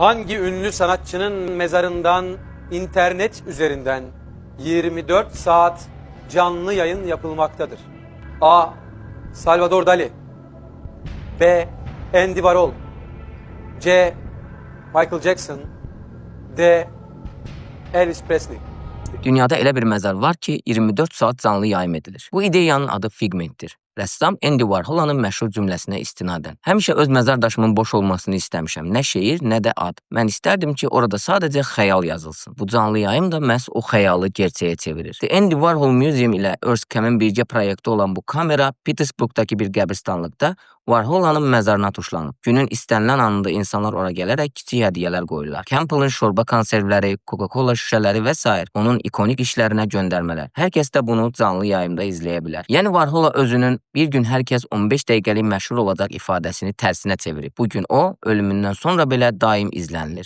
Hangi ünlü sanatçının mezarından internet üzerinden 24 saat canlı yayın yapılmaktadır? A. Salvador Dali, B. Andy Warhol, C. Michael Jackson, D. Elvis Presley. Dünyada elə bir məzar var ki, 24 saat canlı yayım edilir. Bu ideyanın adı Figmentdir. Rəssam Andy Warhol'un məşhur cümləsinə istinadən. Həmişə öz məzar daşımın boş olmasını istəmişəm. Nə şeir, nə də ad. Mən istərdim ki, orada sadəcə xəyal yazılsın. Bu canlı yayım da məhz o xəyalı gerçəyə çevirir. The Andy Warhol Museum ilə Earthcam'in birgə proyekti olan bu kamera Pittsburgh'dakı bir qəbristanlıqda Warhol'un məzarına tuşlanıb. Günün istənilən anında insanlar ora gələrək kiçik hədiyyələr qoyurlar. Campbell'ın şorba konservləri, Coca-Cola şüşələri və s. onun ikonik işlərinə göndərmələr. Hər kəs də bunu canlı yayımda izləyə bilər. Yəni Warhol özünün bir gün hər kəs 15 dəqiqəlik məşhur olacaq ifadəsini tərsinə çevirib. Bu gün o, ölümündən sonra belə daim izlənilir.